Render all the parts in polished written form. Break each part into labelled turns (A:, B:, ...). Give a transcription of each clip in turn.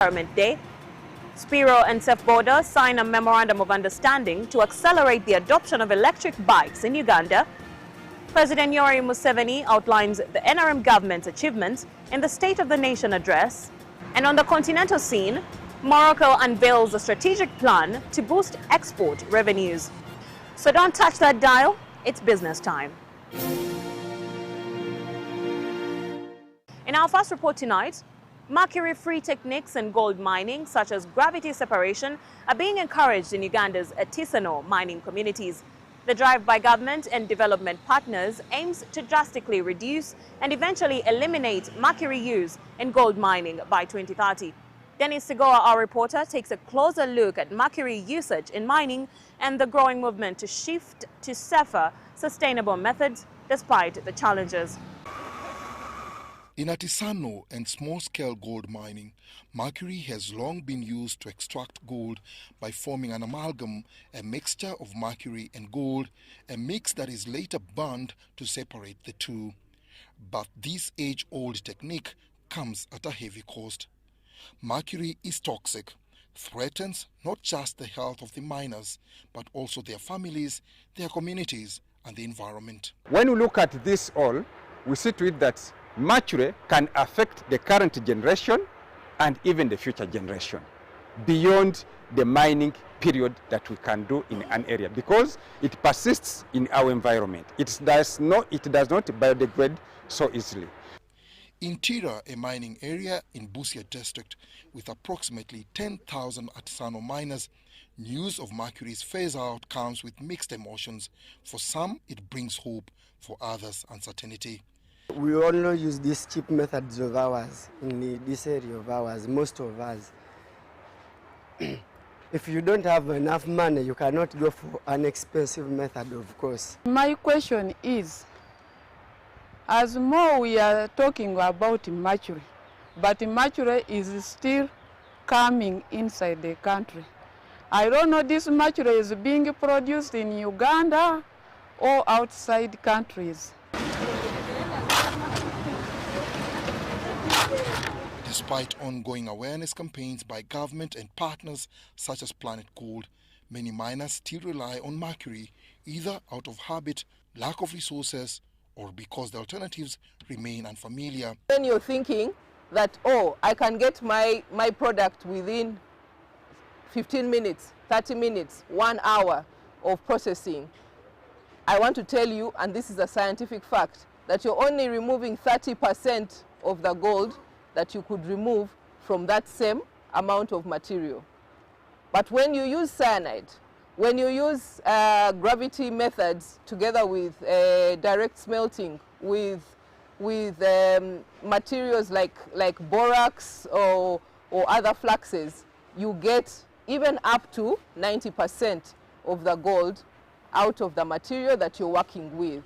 A: Environment Day, Spiro and Sef Border sign a memorandum of understanding to accelerate the adoption of electric bikes in Uganda. President Yoweri Museveni outlines the NRM government's achievements in the State of the Nation address. And on the continental scene, Morocco unveils a strategic plan to boost export revenues. So don't touch that dial, it's business time. In our first report tonight, mercury-free techniques in gold mining, such as gravity separation, are being encouraged in Uganda's artisanal mining communities. The drive by government and development partners aims to drastically reduce and eventually eliminate mercury use in gold mining by 2030. Dennis Sigoa, our reporter, takes a closer look at mercury usage in mining and the growing movement to shift to safer, sustainable methods despite the challenges.
B: In artisanal and small-scale gold mining, mercury has long been used to extract gold by forming an amalgam, a mixture of mercury and gold, a mix that is later burned to separate the two. But this age-old technique comes at a heavy cost. Mercury is toxic, threatens not just the health of the miners, but also their families, their communities, and the environment.
C: When we look at this all, we see to it that mercury can affect the current generation and even the future generation beyond the mining period that we can do in an area, because it persists in our environment. It does not biodegrade so easily.
B: In Tira, a mining area in Busia district with approximately 10,000 artisanal miners, news of mercury's phase out comes with mixed emotions. For some, it brings hope; for others, uncertainty.
D: We only use these cheap methods of ours in this area of ours, most of us. If you don't have enough money, you cannot go for an expensive method, of course.
E: My question is, as more we are talking about mercury, but mercury is still coming inside the country. I don't know this mercury is being produced in Uganda or outside countries.
B: Despite ongoing awareness campaigns by government and partners such as Planet Gold, many miners still rely on mercury, either out of habit, lack of resources, or because the alternatives remain unfamiliar.
F: When you're thinking that, oh, I can get my product within 15 minutes, 30 minutes, 1 hour of processing, I want to tell you, and this is a scientific fact, that you're only removing 30% of the gold that you could remove from that same amount of material. But when you use cyanide, when you use gravity methods together with direct smelting, with materials like borax or other fluxes, you get even up to 90% of the gold out of the material that you're working with.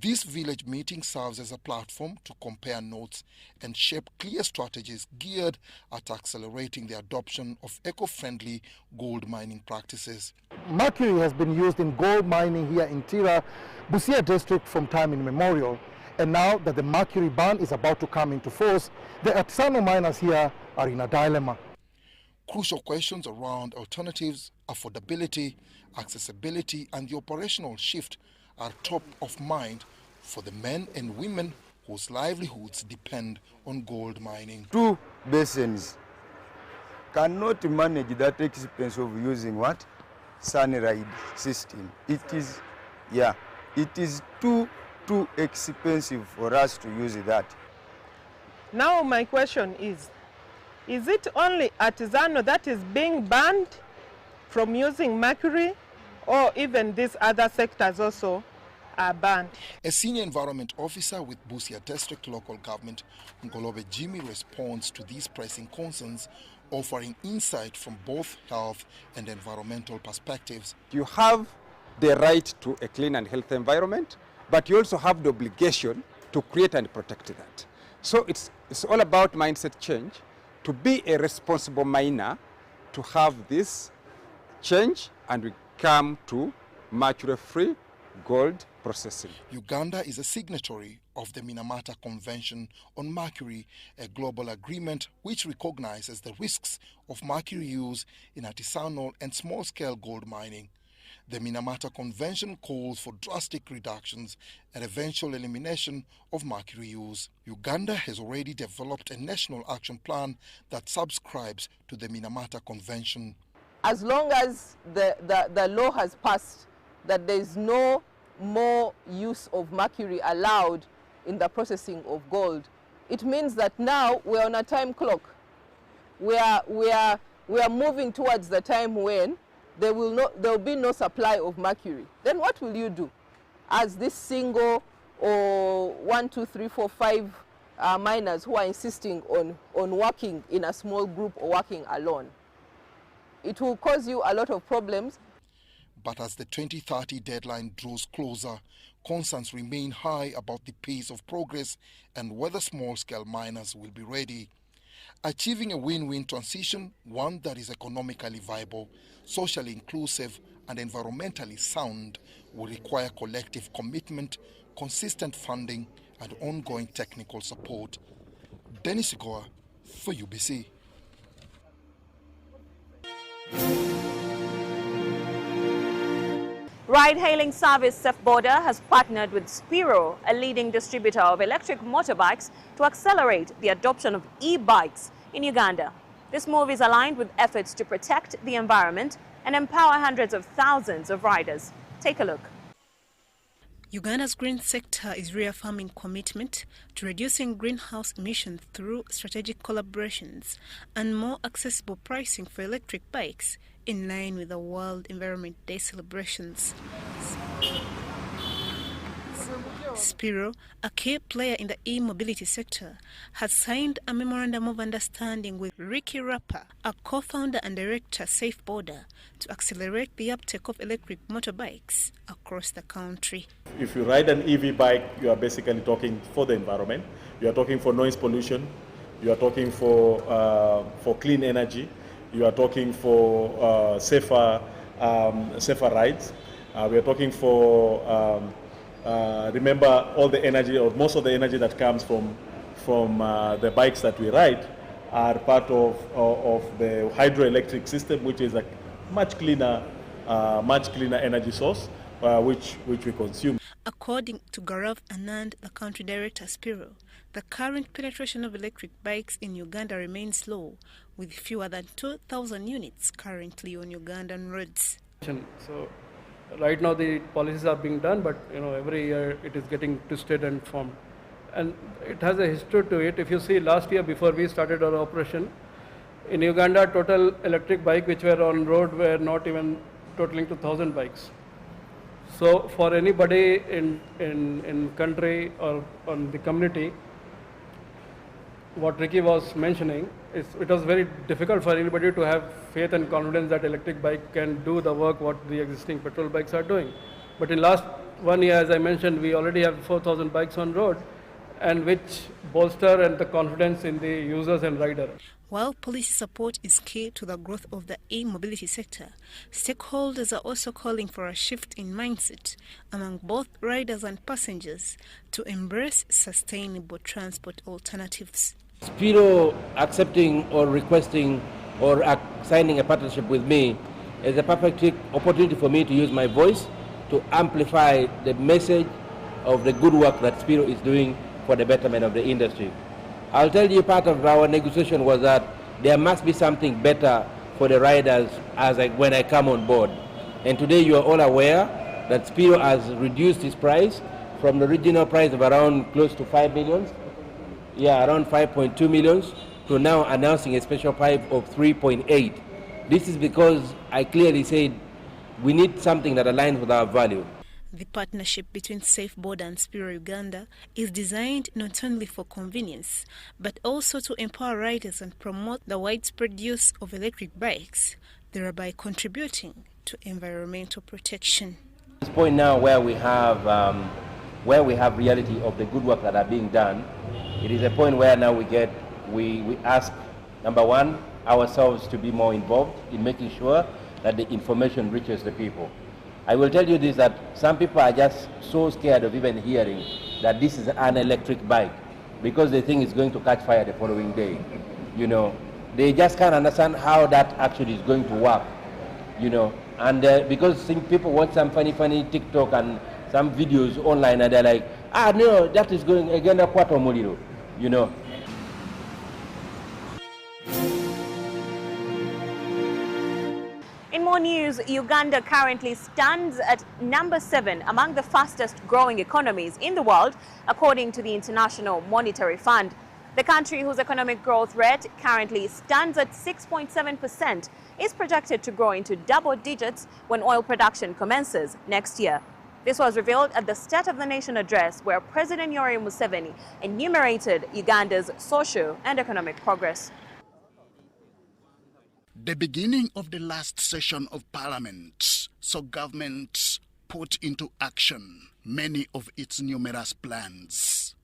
B: This village meeting serves as a platform to compare notes and shape clear strategies geared at accelerating the adoption of eco-friendly gold mining practices.
G: Mercury has been used in gold mining here in Tira, Busia district from time immemorial. And now that the mercury ban is about to come into force, the artisanal miners here are in a dilemma.
B: Crucial questions around alternatives, affordability, accessibility, and the operational shift are top of mind for the men and women whose livelihoods depend on gold mining.
H: 2 basins cannot manage that expense of using what? Sunride system. It is too expensive for us to use that.
I: Now my question is it only artisanal that is being banned from using mercury, or even these other sectors also are banned?
B: A senior environment officer with Busia District Local Government, Ngolobe Jimmy, responds to these pressing concerns, offering insight from both health and environmental perspectives.
C: You have the right to a clean and healthy environment, but you also have the obligation to create and protect that. So it's all about mindset change, to be a responsible miner, to have this change, and we come to mercury-free gold processing.
B: Uganda is a signatory of the Minamata Convention on Mercury, a global agreement which recognizes the risks of mercury use in artisanal and small-scale gold mining. The Minamata Convention calls for drastic reductions and eventual elimination of mercury use. Uganda has already developed a national action plan that subscribes to the Minamata Convention.
F: As long as the law has passed that there is no more use of mercury allowed in the processing of gold, it means that now we're on a time clock. We are moving towards the time when there will be no supply of mercury. Then what will you do as this single or 1, 2, 3, 4, 5 miners who are insisting on working in a small group or working alone? It will cause you a lot of problems.
B: But as the 2030 deadline draws closer, concerns remain high about the pace of progress and whether small-scale miners will be ready. Achieving a win-win transition, one that is economically viable, socially inclusive and environmentally sound, will require collective commitment, consistent funding and ongoing technical support. Dennis Igoa for UBC.
A: Ride-hailing service SafeBoda has partnered with Spiro, a leading distributor of electric motorbikes, to accelerate the adoption of e-bikes in Uganda. This move is aligned with efforts to protect the environment and empower hundreds of thousands of riders. Take a look.
J: Uganda's green sector is reaffirming commitment to reducing greenhouse emissions through strategic collaborations and more accessible pricing for electric bikes in line with the World Environment Day celebrations. Spiro, a key player in the e-mobility sector, has signed a memorandum of understanding with Ricky Rapper, a co-founder and director SafeBoda, to accelerate the uptake of electric motorbikes across the country.
K: If you ride an EV bike, you are basically talking for the environment. You are talking for noise pollution. You are talking for clean energy. You are talking for safer rides. We are talking for remember all the energy, or most of the energy that comes from the bikes that we ride are part of the hydroelectric system, which is a much cleaner energy source, which we consume.
J: According to Gaurav Anand, the country director Spiro, the current penetration of electric bikes in Uganda remains low, with fewer than 2,000 units currently on Ugandan roads.
L: So right now the policies are being done, but every year it is getting twisted and formed, and it has a history to it. If you see, last year before we started our operation in Uganda, total electric bike which were on road were not even totaling to 1,000 bikes. So for anybody in country or on the community, what Ricky was mentioning, it was very difficult for anybody to have faith and confidence that electric bike can do the work what the existing petrol bikes are doing. But in last 1 year, as I mentioned, we already have 4,000 bikes on road, and which bolster and the confidence in the users and riders.
J: While policy support is key to the growth of the e-mobility sector, stakeholders are also calling for a shift in mindset among both riders and passengers to embrace sustainable transport alternatives.
M: Spiro accepting or requesting or signing a partnership with me is a perfect opportunity for me to use my voice to amplify the message of the good work that Spiro is doing for the betterment of the industry. I'll tell you, part of our negotiation was that there must be something better for the riders when I come on board. And today you are all aware that Spiro has reduced its price from the original price of around close to 5 million, around 5.2 million, to now announcing a special price of 3.8. This is because I clearly said we need something that aligns with our value.
J: The partnership between SafeBoda and Spiro Uganda is designed not only for convenience, but also to empower riders and promote the widespread use of electric bikes, thereby contributing to environmental protection.
M: At this point now where we have reality of the good work that are being done, it is a point where now we ask, number one, ourselves to be more involved in making sure that the information reaches the people. I will tell you this, that some people are just so scared of even hearing that this is an electric bike because they think it's going to catch fire the following day. You know, they just can't understand how that actually is going to work, you know. And because people watch some funny TikTok and some videos online and they're like, ah, no, that is going again a quarter muliro, you know.
A: In more news, Uganda currently stands at number 7 among the fastest growing economies in the world, according to the International Monetary Fund. The country, whose economic growth rate currently stands at 6.7%, is projected to grow into double digits when oil production commences next year. This was revealed at the State of the Nation address, where President Yoweri Museveni enumerated Uganda's social and economic progress.
N: The beginning of the last session of Parliament saw government put into action many of its numerous plans.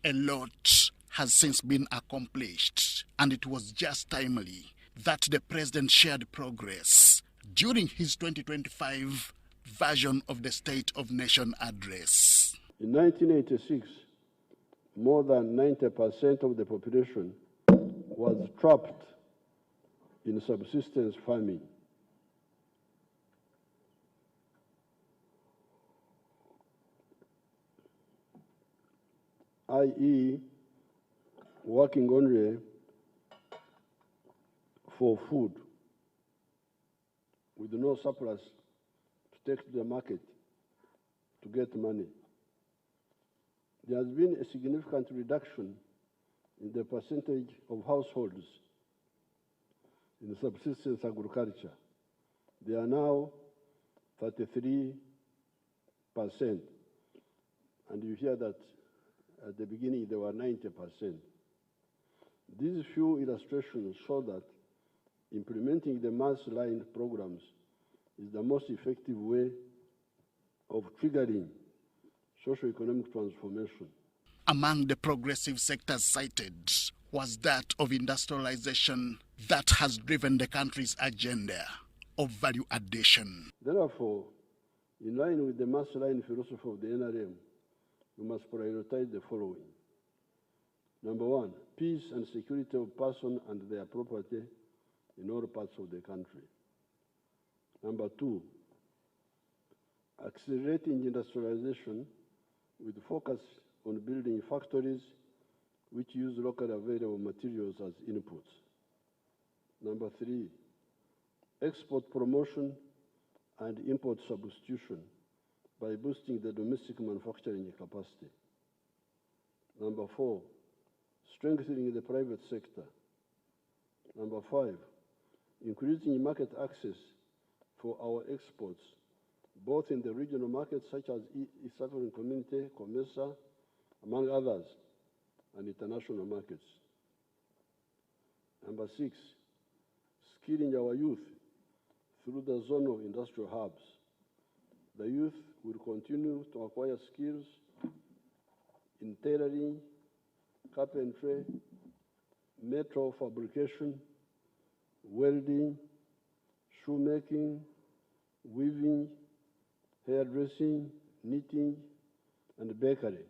N: A lot has since been accomplished, and it was just timely that the President shared progress during his 2025 version of the State of Nation address.
O: In 1986, more than 90% of the population was trapped in subsistence farming. i.e., working only for food with no surplus to take to the market to get money. There has been a significant reduction in the percentage of households in subsistence agriculture. They are now 33%. And you hear that at the beginning they were 90%. These few illustrations show that implementing the mass-line programs is the most effective way of triggering socio-economic transformation.
N: Among the progressive sectors cited was that of industrialization that has driven the country's agenda of value addition.
O: Therefore, in line with the mass-line philosophy of the NRM, we must prioritize the following. Number one, peace and security of persons and their property in all parts of the country. Number two, accelerating industrialization with focus on building factories which use locally available materials as inputs. Number three, export promotion and import substitution by boosting the domestic manufacturing capacity. Number four, strengthening the private sector. Number five, increasing market access for our exports, both in the regional markets such as East African Community, COMESA, among others, and international markets. Number six, skilling our youth through the zonal industrial hubs. The youth will continue to acquire skills in tailoring, carpentry, metal fabrication, welding, shoemaking, weaving, hairdressing, knitting, and bakery.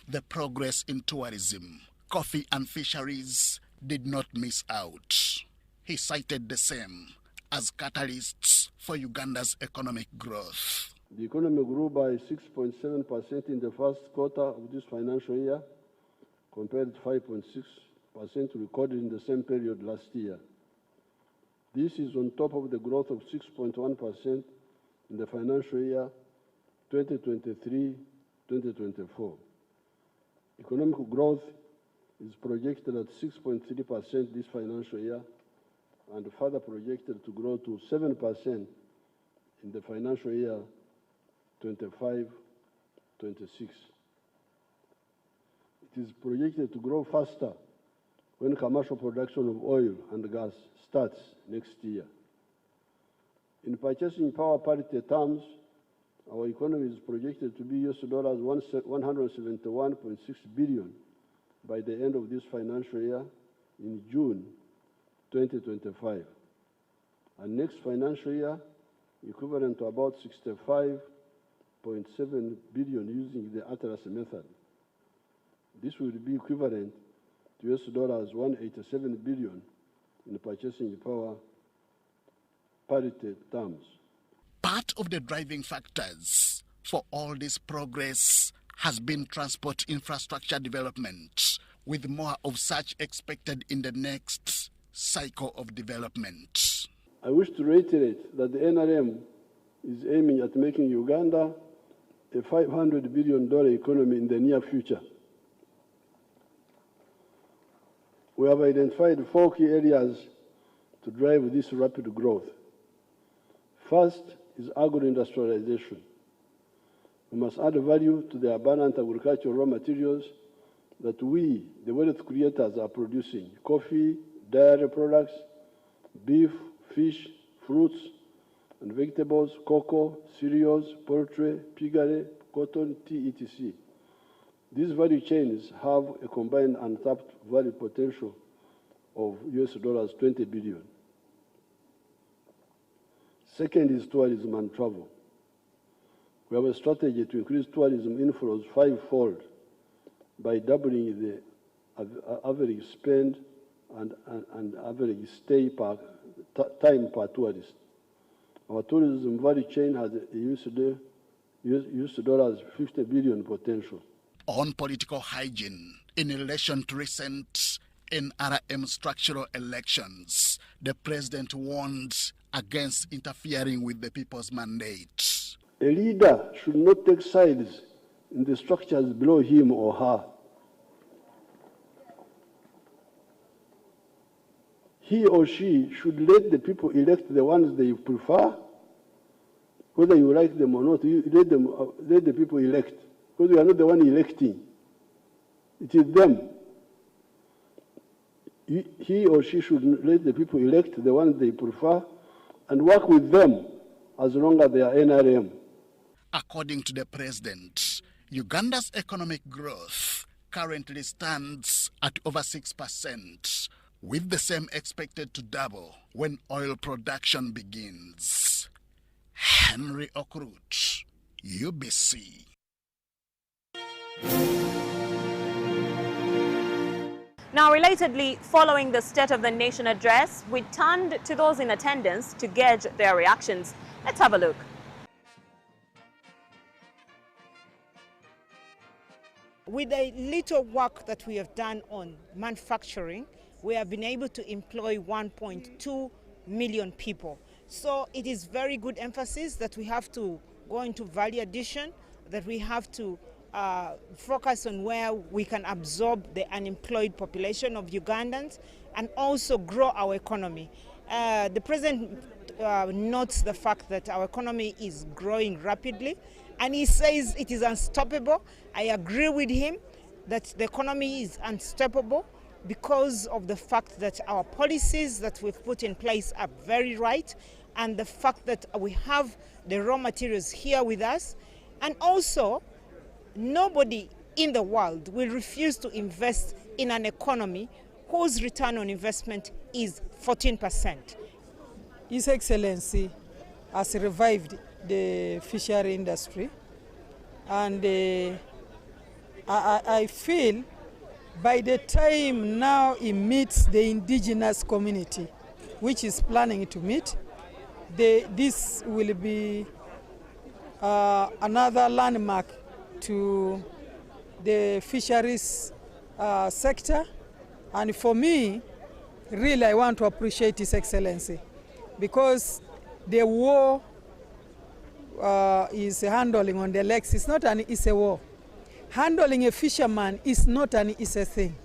N: The progress in tourism, coffee and fisheries did not miss out. He cited the same as catalysts for Uganda's economic growth.
O: The economy grew by 6.7% in the first quarter of this financial year, compared to 5.6% recorded in the same period last year. This is on top of the growth of 6.1% in the financial year 2023-2024. Economic growth is projected at 6.3% this financial year and further projected to grow to 7% in the financial year 25-26. It is projected to grow faster when commercial production of oil and gas starts next year. In purchasing power parity terms, our economy is projected to be $171.6 billion by the end of this financial year in June 2025. And next financial year, equivalent to about 65.7 billion using the Atlas method. This will be equivalent to US dollars 187 billion in purchasing power parity terms.
N: Part of the driving factors for all this progress has been transport infrastructure development, with more of such expected in the next cycle of development.
O: I wish to reiterate that the NRM is aiming at making Uganda a $500 billion economy in the near future. We have identified 4 key areas to drive this rapid growth. First is agro-industrialization. We must add value to the abundant agricultural raw materials that we, the wealth creators, are producing: coffee, dairy products, beef, fish, fruits and vegetables, cocoa, cereals, poultry, piggery, cotton, tea, etc. These value chains have a combined untapped value potential of US dollars 20 billion. Second is tourism and travel. We have a strategy to increase tourism inflows 5-fold by doubling the average spend and average stay time per tourist. Our tourism value chain has a US dollars 50 billion potential.
N: On political hygiene, in relation to recent NRM structural elections, the president warned against interfering with the people's mandate.
O: A leader should not take sides in the structures below him or her. He or she should let the people elect the ones they prefer, whether you like them or not. You let the people elect, because you are not the one electing. It is them. He or she should let the people elect the ones they prefer and work with them as long as they are NRM.
N: According to the president, Uganda's economic growth currently stands at over 6%, with the same expected to double when oil production begins. Henry Okrut, UBC.
A: Now, relatedly, following the State of the Nation address, we turned to those in attendance to gauge their reactions. Let's have a look.
P: With the little work that we have done on manufacturing, we have been able to employ 1.2 million people. So it is very good emphasis that we have to go into value addition, that we have to focus on where we can absorb the unemployed population of Ugandans and also grow our economy. The president notes the fact that our economy is growing rapidly, and he says it is unstoppable. I agree with him that the economy is unstoppable because of the fact that our policies that we've put in place are very right, and the fact that we have the raw materials here with us, and also nobody in the world will refuse to invest in an economy whose return on investment is 14%.
Q: His Excellency has revived the fishery industry, and I feel by the time now he meets the indigenous community, which is planning to meet, this will be another landmark to the fisheries sector. And for me, really, I want to appreciate His Excellency, because the war is handling on the lakes. It's not an easy war. Handling a fisherman is not an easy thing.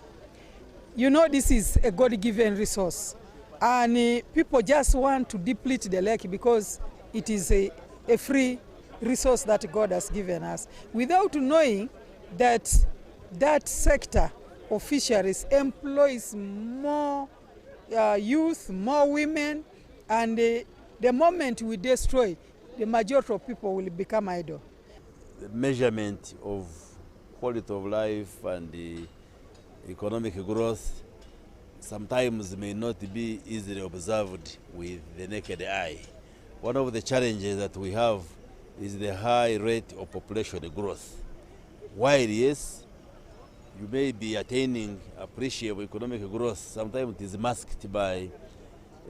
Q: You know, this is a God-given resource, and people just want to deplete the lake because it is a free resource that God has given us, without knowing that that sector of fisheries employs more youth, more women, and the moment we destroy, the majority of people will become idle.
R: The measurement of quality of life and the economic growth sometimes may not be easily observed with the naked eye, one of the challenges that we have is the high rate of population growth. While yes, you may be attaining appreciable economic growth, sometimes it is masked by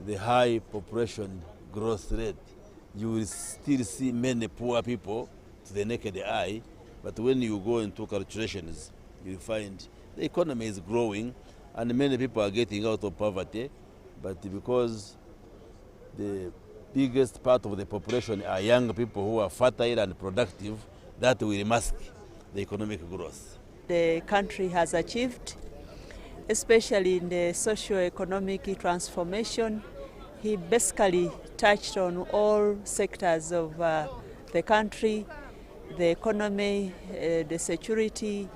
R: the high population growth rate. You will still see many poor people to the naked eye, but when you go into calculations, you find the economy is growing and many people are getting out of poverty, but because the biggest part of the population are young people who are fertile and productive, that will mask the economic growth.
S: The country has achieved, especially in the socio-economic transformation. He basically touched on all sectors of the country, the economy, the security,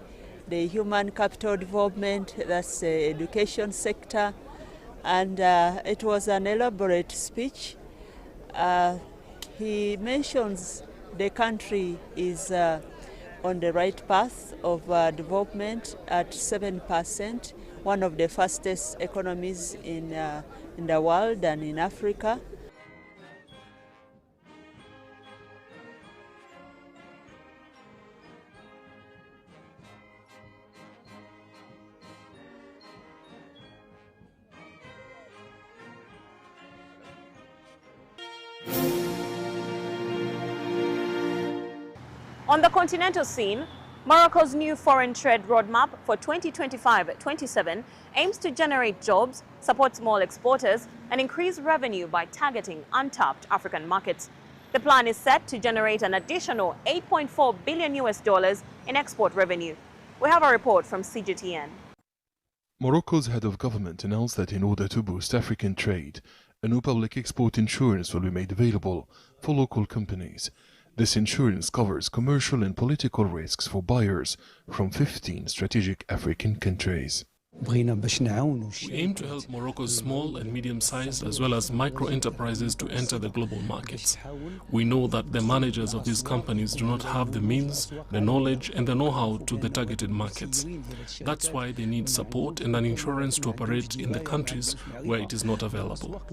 S: the human capital development, that's the education sector, and it was an elaborate speech. He mentions the country is on the right path of development at 7%, one of the fastest economies in the world and in Africa.
A: On the continental scene, Morocco's new foreign trade roadmap for 2025-27 aims to generate jobs, support small exporters, and increase revenue by targeting untapped African markets. The plan is set to generate an additional $8.4 billion in export revenue. We have a report from CGTN.
T: Morocco's head of government announced that in order to boost African trade, a new public export insurance will be made available for local companies. This insurance covers commercial and political risks for buyers from 15 strategic African countries.
U: We aim to help Morocco's small and medium-sized as well as micro-enterprises to enter the global markets. We know that the managers of these companies do not have the means, the knowledge and the know-how to the targeted markets. That's why they need support and an insurance to operate in the countries where it is not available.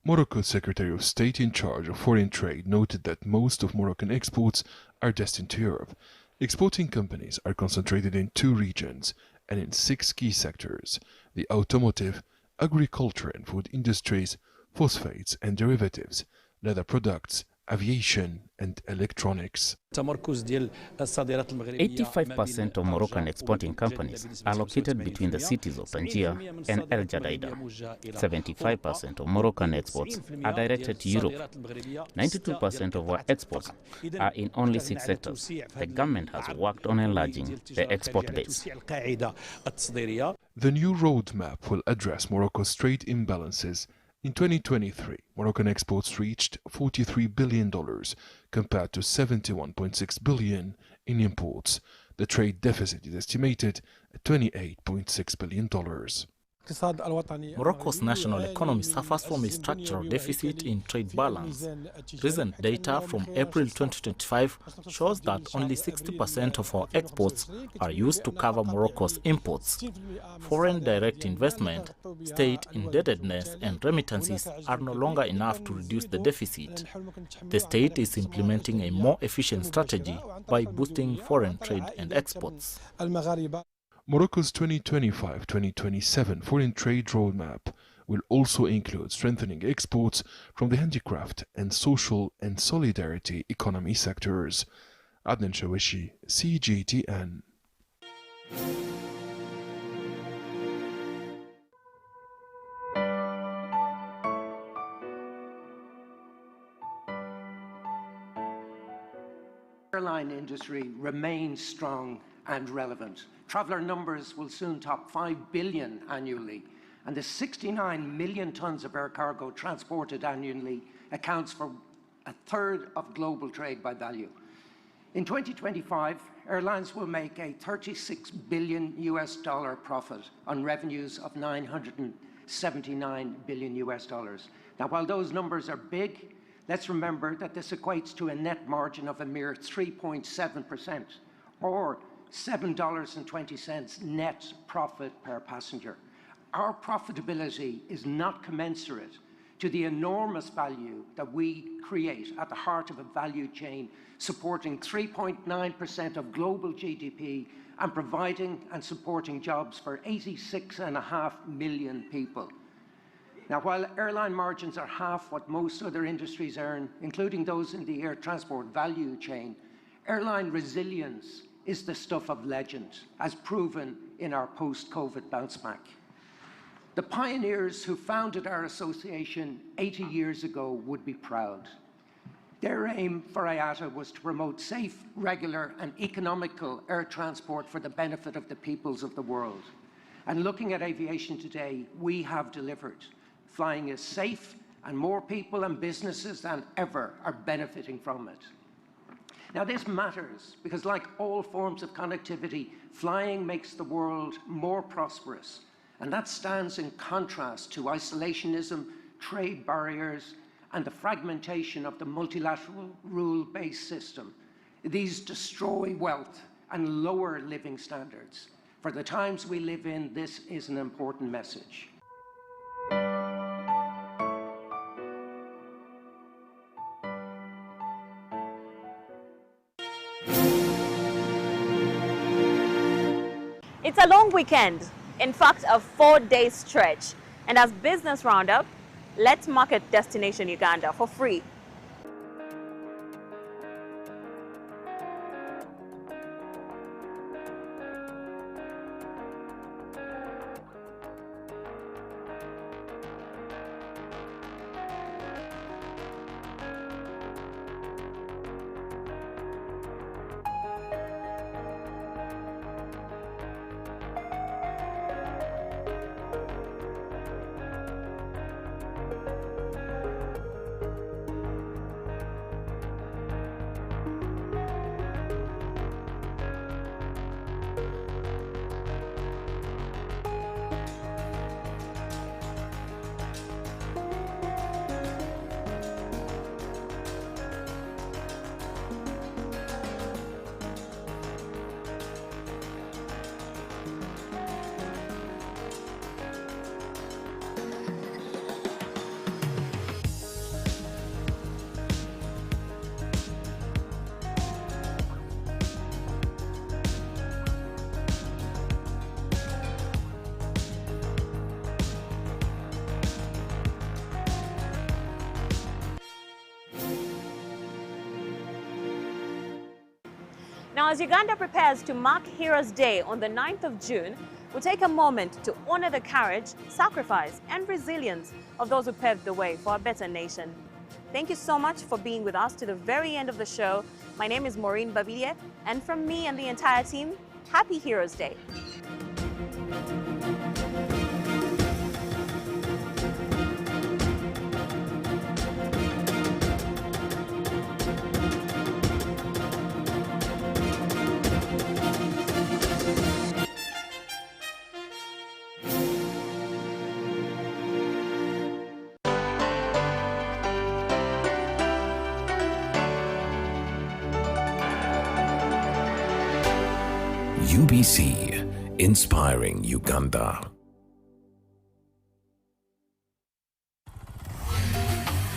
T: Morocco's Secretary of State in charge of foreign trade noted that most of Moroccan exports are destined to Europe. Exporting companies are concentrated in 2 regions and in 6 key sectors: the automotive, agriculture and food industries, phosphates and derivatives, leather products, aviation and electronics.
V: 85% of Moroccan exporting companies are located between the cities of Tangier and El Jadida. 75% of Moroccan exports are directed to Europe. 92% of our exports are in only 6 sectors. The government has worked on enlarging the export base.
T: The new roadmap will address Morocco's trade imbalances. In 2023, Moroccan exports reached $43 billion compared to $71.6 billion in imports. The trade deficit is estimated at $28.6 billion.
W: Morocco's national economy suffers from a structural deficit in trade balance. Recent data from April 2025 shows that only 60% of our exports are used to cover Morocco's imports. Foreign direct investment, state indebtedness and remittances are no longer enough to reduce the deficit. The state is implementing a more efficient strategy by boosting foreign trade and exports.
T: Morocco's 2025-2027 foreign trade roadmap will also include strengthening exports from the handicraft and social and solidarity economy sectors. Adnan Shawishi, CGTN.
X: Airline industry remains strong and relevant. Traveller numbers will soon top 5 billion annually, and the 69 million tonnes of air cargo transported annually accounts for 1/3 of global trade by value. In 2025, airlines will make a $36 billion profit on revenues of $979 billion. Now, while those numbers are big, let's remember that this equates to a net margin of a mere 3.7%, or $7.20 net profit per passenger. Our profitability is not commensurate to the enormous value that we create at the heart of a value chain, supporting 3.9% of global GDP and providing and supporting jobs for 86.5 million people. Now, while airline margins are half what most other industries earn, including those in the air transport value chain, airline resilience is the stuff of legend, as proven in our post-COVID bounce back. The pioneers who founded our association 80 years ago would be proud. Their aim for IATA was to promote safe, regular and economical air transport for the benefit of the peoples of the world. And looking at aviation today, we have delivered. Flying is safe and more people and businesses than ever are benefiting from it. Now this matters because, like all forms of connectivity, flying makes the world more prosperous. And that stands in contrast to isolationism, trade barriers, and the fragmentation of the multilateral rule-based system. These destroy wealth and lower living standards. For the times we live in, this is an important message.
A: It's a long weekend, in fact a 4-day stretch. And as Business Roundup, let's market Destination Uganda for free. Now, as Uganda prepares to mark Heroes Day on the 9th of June, we'll take a moment to honor the courage, sacrifice, and resilience of those who paved the way for a better nation. Thank you so much for being with us to the very end of the show. My name is Maureen Babidia, and from me and the entire team, happy Heroes Day.
D: UBC, inspiring Uganda.